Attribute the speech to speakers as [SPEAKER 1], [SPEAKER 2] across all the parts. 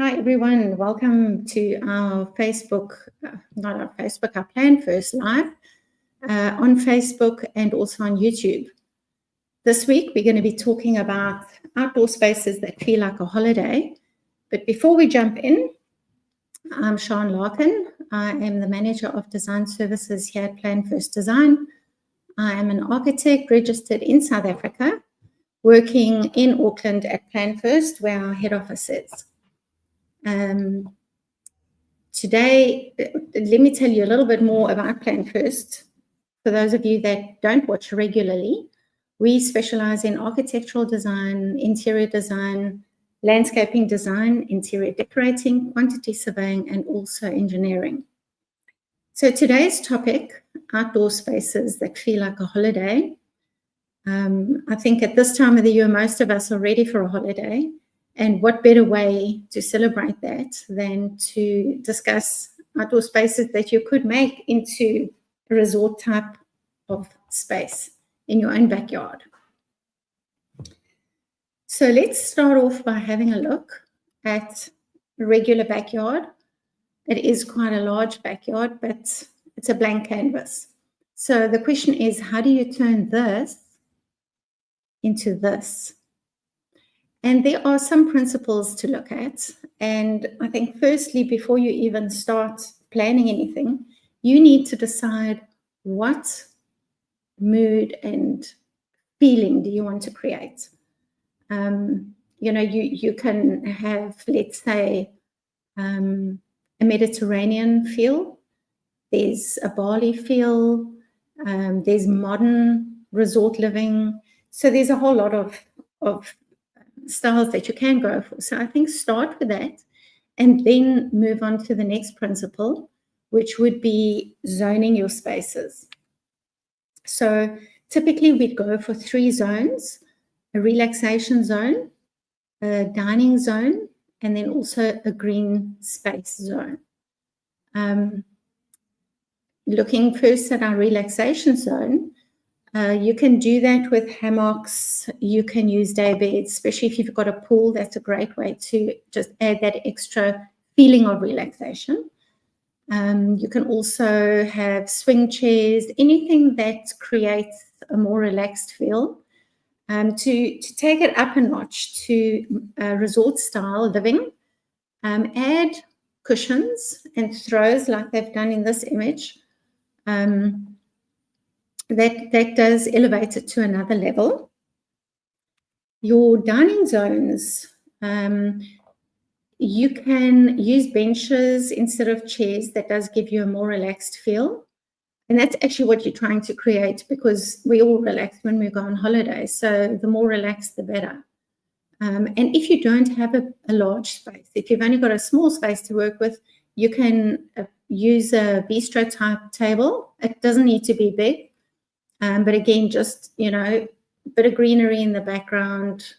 [SPEAKER 1] Hi, everyone. Welcome to our Facebook, not our Facebook, our PlanFirst Live on Facebook and also on YouTube. This week, we're going to be talking about outdoor spaces that feel like a holiday. But before we jump in, I'm Sian Larkin. I am the Manager of Design Services here at PlanFirst Design. I am an architect registered in South Africa, working in Auckland at PlanFirst, where our head office is. Today, let me tell you a little bit more about PlanFirst. For those of you that don't watch regularly, we specialize in architectural design, interior design, landscaping design, interior decorating, quantity surveying, and also engineering. So today's topic, outdoor spaces that feel like a holiday. I think at this time of the year, most of us are ready for a holiday. And what better way to celebrate that than to discuss outdoor spaces that you could make into a resort type of space in your own backyard. So let's start off by having a look at a regular backyard. It is quite a large backyard, but it's a blank canvas. So the question is, how do you turn this into this? And there are some principles to look at. And I think firstly, before you even start planning anything, you need to decide what mood and feeling do you want to create. You can have, let's say, a Mediterranean feel. There's a Bali feel. There's modern resort living. So there's a whole lot of styles that you can go for. So I think start with that and then move on to the next principle, which would be zoning your spaces. So typically we'd go for 3 zones: a relaxation zone, a dining zone, and then also a green space zone. Looking first at our relaxation zone, you can do that with hammocks. You can use day beds, especially if you've got a pool. That's a great way to just add that extra feeling of relaxation. You can also have swing chairs, anything that creates a more relaxed feel. To take it up a notch to resort style living, add cushions and throws like they've done in this image. That does elevate it to another level. Your dining zones, you can use benches instead of chairs. That does give you a more relaxed feel. And that's actually what you're trying to create, because we all relax when we go on holiday. So the more relaxed, the better. And if you don't have a large space, if you've only got a small space to work with, you can use a bistro type table. It doesn't need to be big. But again, just, a bit of greenery in the background.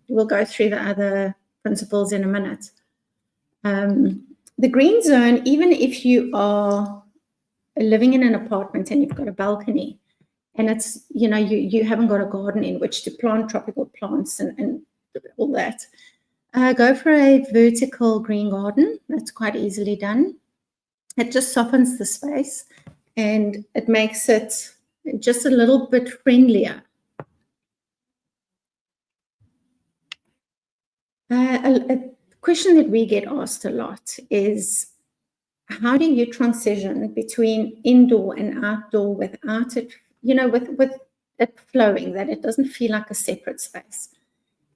[SPEAKER 1] We'll go through the other principles in a minute. The green zone, even if you are living in an apartment and you've got a balcony and it's, you haven't got a garden in which to plant tropical plants and all that, go for a vertical green garden. That's quite easily done. It just softens the space and it makes it just a little bit friendlier. A question that we get asked a lot is, how do you transition between indoor and outdoor without it, with it flowing, that it doesn't feel like a separate space?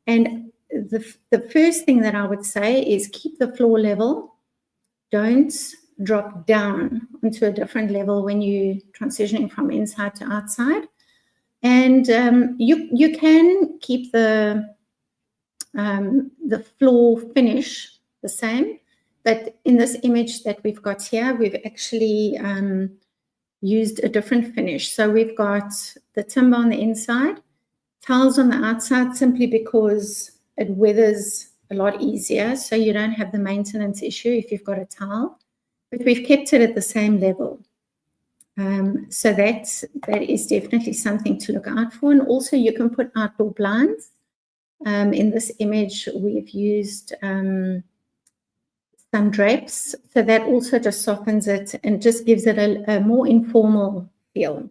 [SPEAKER 1] And the first thing that I would say is keep the floor level. Don't drop down onto a different level when you're transitioning from inside to outside. And you can keep the floor finish the same, but in this image that we've got here, we've actually used a different finish. So we've got the timber on the inside, tiles on the outside, simply because it weathers a lot easier, so you don't have the maintenance issue if you've got a tile. But we've kept it at the same level. So that is definitely something to look out for. And also you can put outdoor blinds In this image, we've used some drapes. So that also just softens it and just gives it a more informal feel.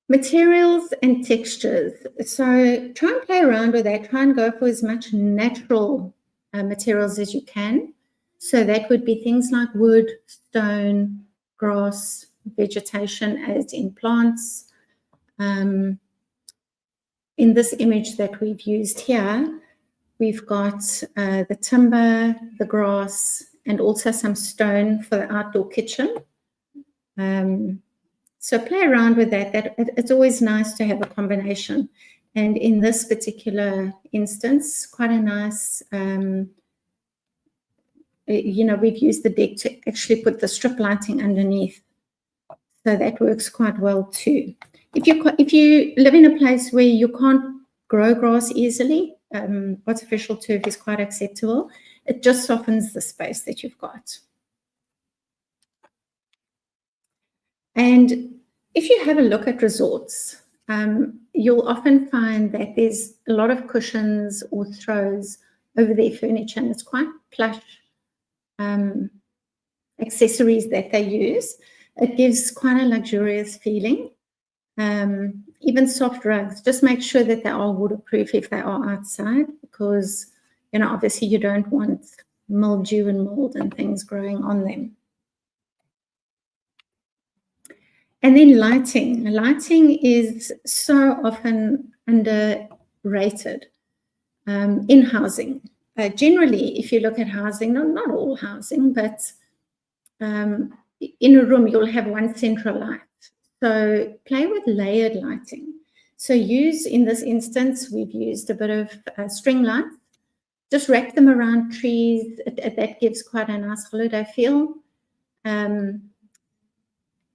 [SPEAKER 1] Materials and textures. So try and play around with that. Try and go for as much natural materials as you can. So that would be things like wood, stone, grass, vegetation as in plants. In this image that we've used here, we've got the timber, the grass, and also some stone for the outdoor kitchen. So play around with that. It's always nice to have a combination. And in this particular instance, quite a nice, we've used the deck to actually put the strip lighting underneath. So that works quite well too. If you live in a place where you can't grow grass easily, artificial turf is quite acceptable. It just softens the space that you've got. And if you have a look at resorts, you'll often find that there's a lot of cushions or throws over their furniture, and it's quite plush accessories that they use. It gives quite a luxurious feeling. Even soft rugs, just make sure that they are waterproof if they are outside, because obviously you don't want mildew and mold and things growing on them. And then lighting. Lighting is so often underrated in housing. Generally, if you look at housing, not all housing, but in a room, you'll have one central light. So play with layered lighting. So in this instance, we've used a bit of string lights. Just wrap them around trees. That gives quite a nice holiday feel.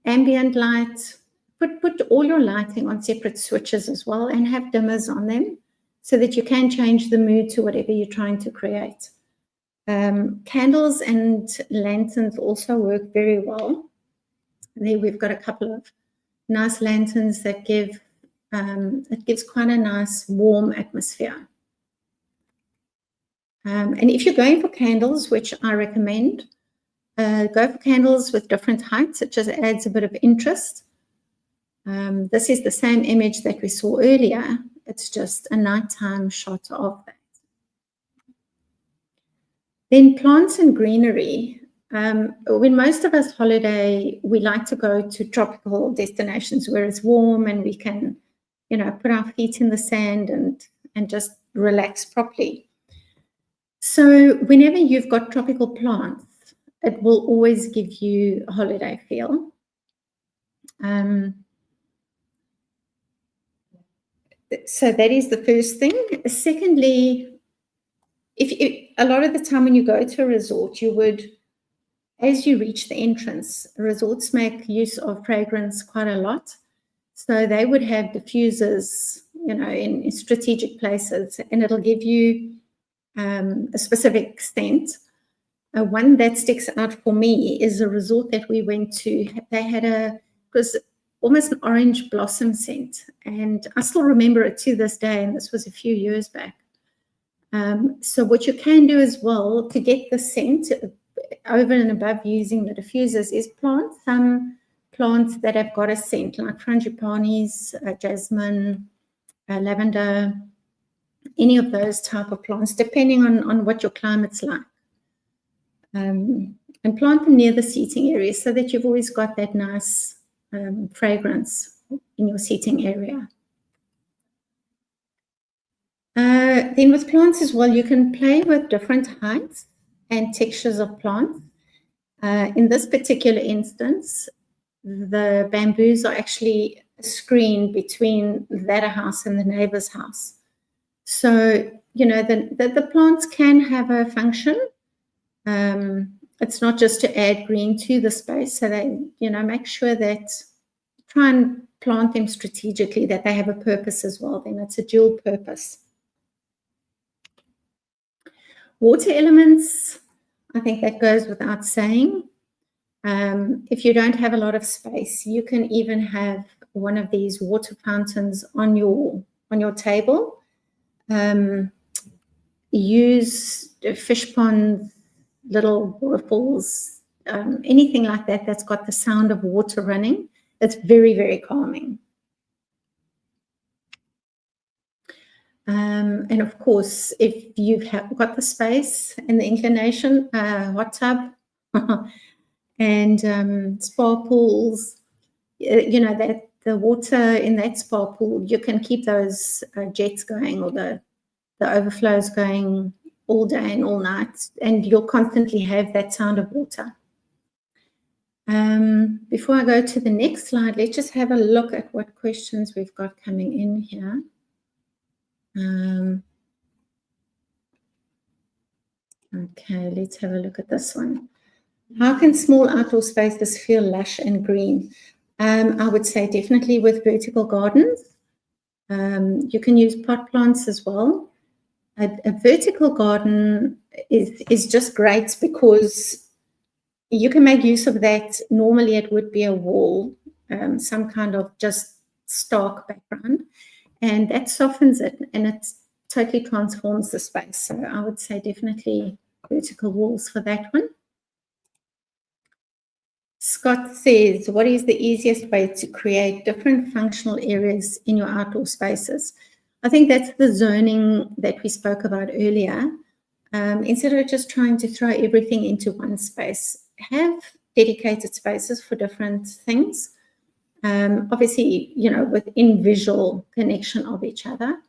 [SPEAKER 1] Ambient light, put all your lighting on separate switches as well, and have dimmers on them so that you can change the mood to whatever you're trying to create. Candles and lanterns also work very well. There we've got a couple of nice lanterns that it gives quite a nice warm atmosphere. And if you're going for candles, which I recommend, go for candles with different heights. It just adds a bit of interest. This is the same image that we saw earlier. It's just a nighttime shot of that. Then plants and greenery. When most of us holiday, we like to go to tropical destinations where it's warm and we can, put our feet in the sand and just relax properly. So whenever you've got tropical plants, it will always give you a holiday feel. So that is the first thing. Secondly, a lot of the time when you go to a resort, you would, as you reach the entrance, resorts make use of fragrance quite a lot. So they would have diffusers, in strategic places, and it'll give you a specific scent. One that sticks out for me is a resort that we went to. They had it was almost an orange blossom scent, and I still remember it to this day, and this was a few years back. So what you can do as well to get the scent over and above using the diffusers is plant some plants that have got a scent, like frangipanis, jasmine, lavender, any of those type of plants, depending on what your climate's like. And plant them near the seating area so that you've always got that nice fragrance in your seating area. Then with plants as well, you can play with different heights and textures of plants. In this particular instance, the bamboos are actually a screen between that house and the neighbor's house. So, the plants can have a function. It's not just to add green to the space. So they, make sure that, try and plant them strategically, that they have a purpose as well. Then it's a dual purpose. Water elements, I think that goes without saying. If you don't have a lot of space, you can even have one of these water fountains on your on your table. Use fish ponds, little waterfalls, anything like that that's got the sound of water running. It's very, very calming. And of course, if you've got the space and the inclination, hot tub and spa pools, you know, that the water in that spa pool, you can keep those jets going or the overflows going all day and all night, and you'll constantly have that sound of water. Before I go to the next slide, let's just have a look at what questions we've got coming in here. Okay, let's have a look at this one. How can small outdoor spaces feel lush and green? I would say definitely with vertical gardens. You can use pot plants as well. A vertical garden is just great because you can make use of that. Normally it would be a wall, some kind of just stark background, and that softens it and it totally transforms the space. So I would say definitely vertical walls for that one. Scott says, what is the easiest way to create different functional areas in your outdoor spaces? I think that's the zoning that we spoke about earlier. Instead of just trying to throw everything into one space, have dedicated spaces for different things. Obviously, you know, within visual connection of each other,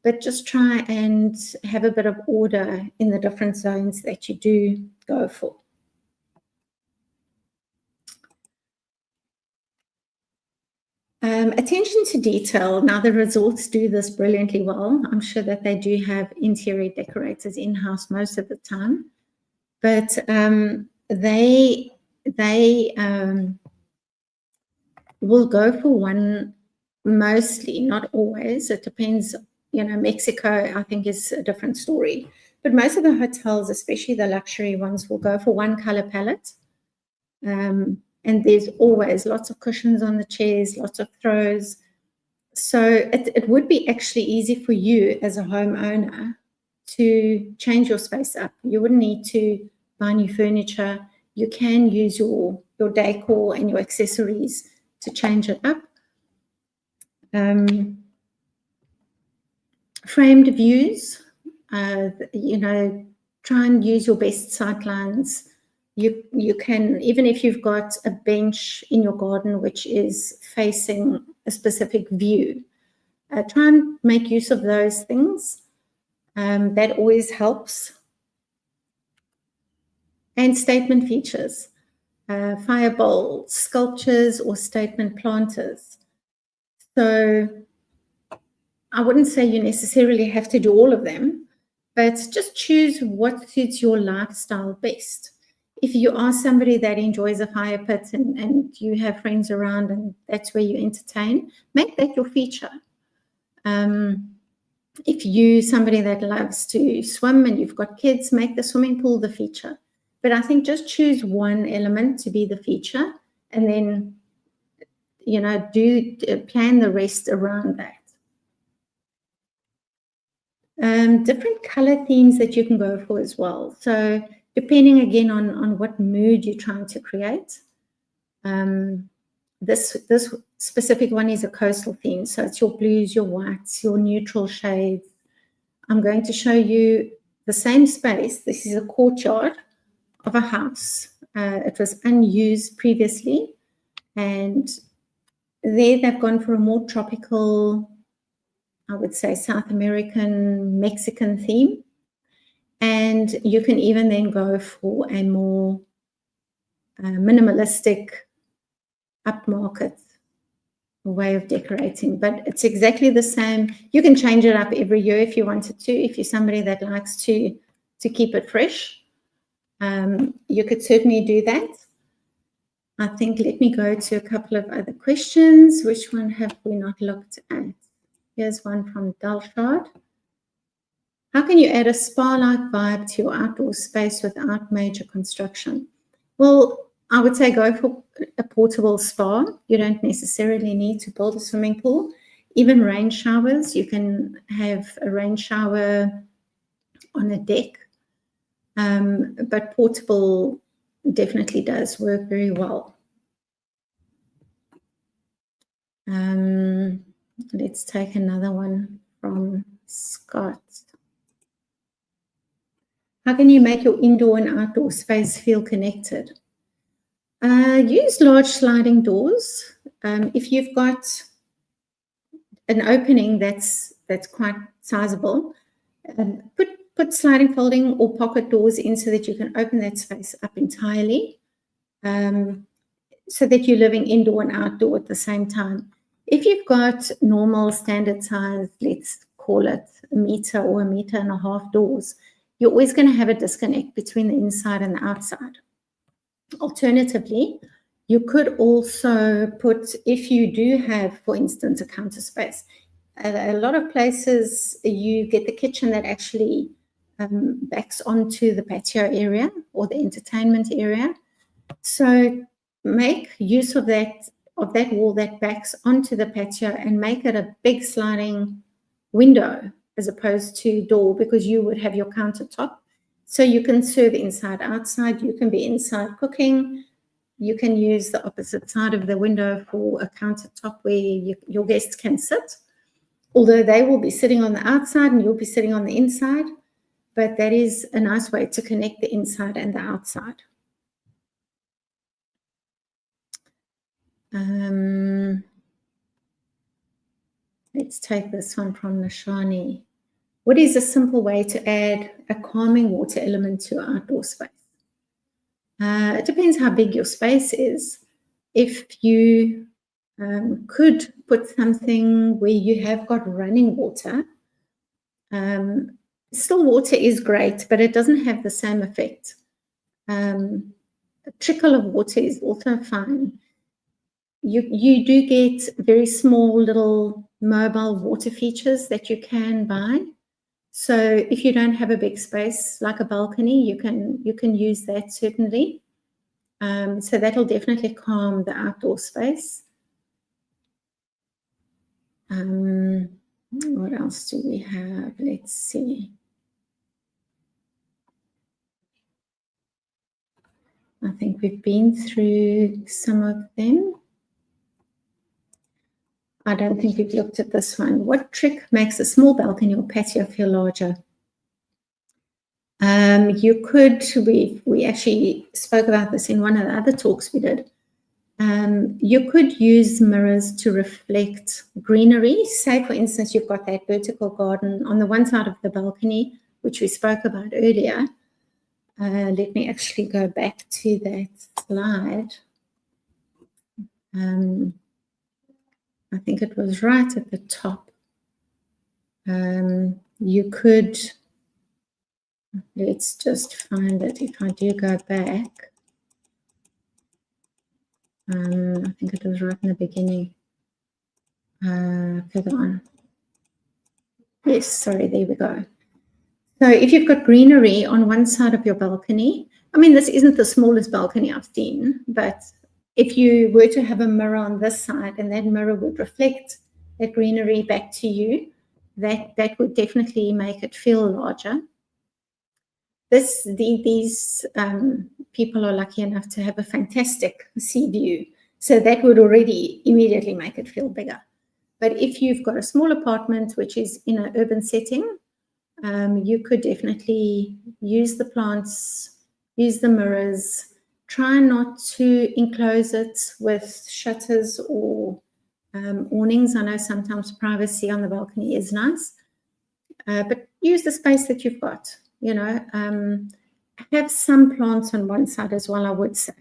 [SPEAKER 1] but just try and have a bit of order in the different zones that you do go for. Attention to detail. Now, the resorts do this brilliantly well. I'm sure that they do have interior decorators in-house most of the time, but they will go for one mostly, not always. It depends. You know, Mexico, I think, is a different story. But most of the hotels, especially the luxury ones, will go for one color palette. And there's always lots of cushions on the chairs, lots of throws. So it would be actually easy for you as a homeowner to change your space up. You wouldn't need to buy new furniture. You can use your decor and your accessories to change it up. Framed views, you know, try and use your best sight lines. You can, even if you've got a bench in your garden which is facing a specific view, try and make use of those things. That always helps. And statement features, fire bowls, sculptures, or statement planters. So I wouldn't say you necessarily have to do all of them, but just choose what suits your lifestyle best. If you are somebody that enjoys a fire pit and you have friends around and that's where you entertain, make that your feature. If you're somebody that loves to swim and you've got kids, make the swimming pool the feature. But I think just choose one element to be the feature and then, you know, plan the rest around that. Different color themes that you can go for as well. So depending again on what mood you're trying to create. This specific one is a coastal theme. So it's your blues, your whites, your neutral shades. I'm going to show you the same space. This is a courtyard of a house. It was unused previously. And there they've gone for a more tropical, I would say South American, Mexican theme. And you can even then go for a more minimalistic, upmarket way of decorating. But it's exactly the same. You can change it up every year if you wanted to. If you're somebody that likes to keep it fresh, you could certainly do that. I think, let me go to a couple of other questions. Which one have we not looked at? Here's one from Dalshard. How can you add a spa-like vibe to your outdoor space without major construction? Well, I would say go for a portable spa. You don't necessarily need to build a swimming pool. Even rain showers, you can have a rain shower on a deck, but portable definitely does work very well. Let's take another one from Scott. How can you make your indoor and outdoor space feel connected? Use large sliding doors. If you've got an opening that's quite sizable, put sliding, folding, or pocket doors in so that you can open that space up entirely, so that you're living indoor and outdoor at the same time. If you've got normal standard size, let's call it 1 meter or 1.5 meter doors, you're always going to have a disconnect between the inside and the outside. Alternatively, you could also put, if you do have, for instance, a counter space, a lot of places you get the kitchen that actually backs onto the patio area or the entertainment area. So make use of that wall that backs onto the patio and make it a big sliding window as opposed to door, because you would have your countertop. So you can serve inside, outside. You can be inside cooking. You can use the opposite side of the window for a countertop where your guests can sit, although they will be sitting on the outside and you'll be sitting on the inside. But that is a nice way to connect the inside and the outside. Let's take this one from Nashani. What is a simple way to add a calming water element to outdoor space? It depends how big your space is. If you could put something where you have got running water, still water is great, but it doesn't have the same effect. A trickle of water is also fine. You do get very small little mobile water features that you can buy. So if you don't have a big space like a balcony, you can use that certainly. So that'll definitely calm the outdoor space. What else do we have? Let's see. I think we've been through some of them. I don't think we've looked at this one. What trick makes a small balcony or patio feel larger? You could, we actually spoke about this in one of the other talks we did. You could use mirrors to reflect greenery. Say, for instance, you've got that vertical garden on the one side of the balcony, which we spoke about earlier. Let me actually go back to that slide. I think it was right at the top. You could, let's just find it. If I do go back, I think it was right in the beginning. Further on. Yes, sorry, there we go. So if you've got greenery on one side of your balcony, I mean, this isn't the smallest balcony I've seen, but if you were to have a mirror on this side and that mirror would reflect that greenery back to you, that would definitely make it feel larger. These people are lucky enough to have a fantastic sea view, so that would already immediately make it feel bigger. But if you've got a small apartment which is in an urban setting, you could definitely use the plants, use the mirrors. Try not to enclose it with shutters or awnings. I know sometimes privacy on the balcony is nice, but use the space that you've got. Have some plants on one side as well, I would say,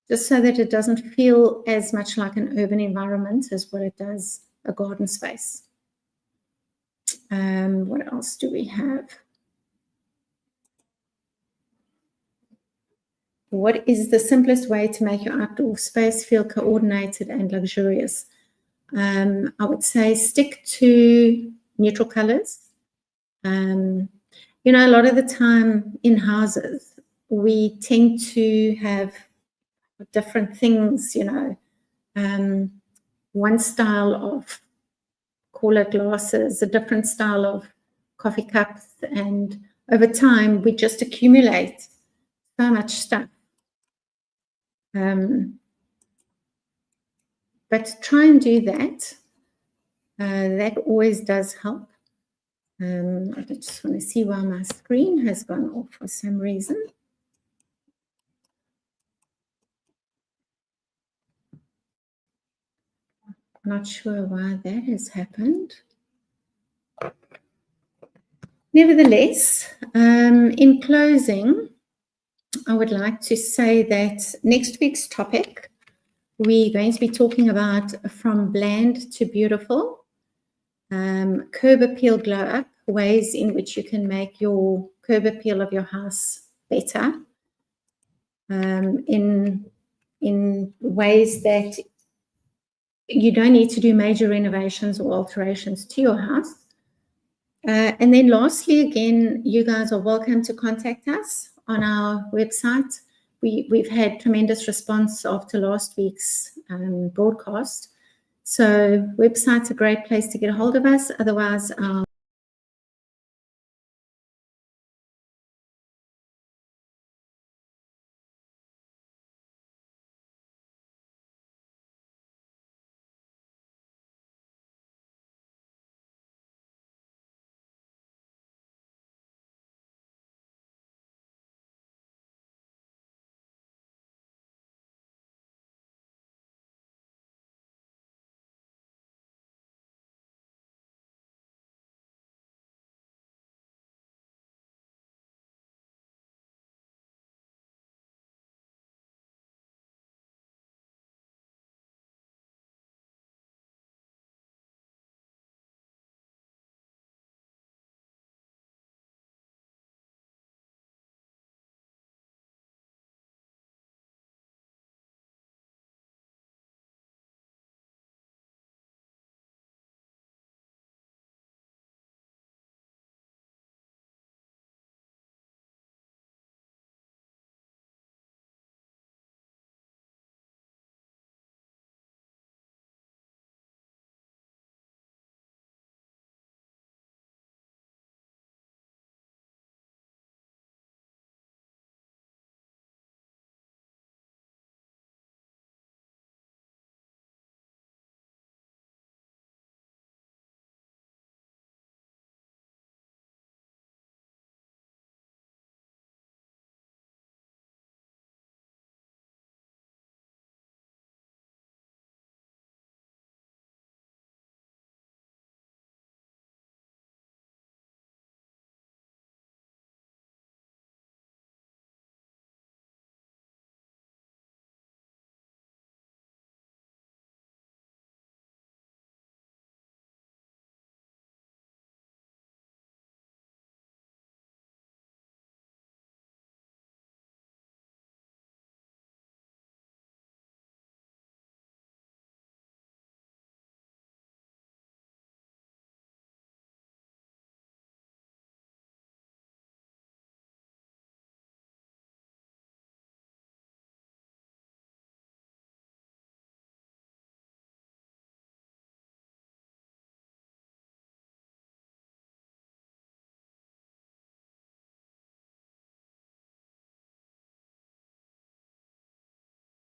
[SPEAKER 1] just so that it doesn't feel as much like an urban environment as what it does a garden space. What else do we have? What is the simplest way to make your outdoor space feel coordinated and luxurious? I would say stick to neutral colors. A lot of the time in houses, we tend to have different things, one style of call it glasses, a different style of coffee cups, and over time we just accumulate so much stuff. But try and do that. That always does help. I just want to see why my screen has gone off for some reason. Not sure why that has happened. Nevertheless, in closing, I would like to say that next week's topic, we're going to be talking about from bland to beautiful, curb appeal glow up, ways in which you can make your curb appeal of your house better, in ways that you don't need to do major renovations or alterations to your house. And then lastly, again, you guys are welcome to contact us on our website. We've had tremendous response after last week's broadcast. So website's a great place to get a hold of us. Otherwise, our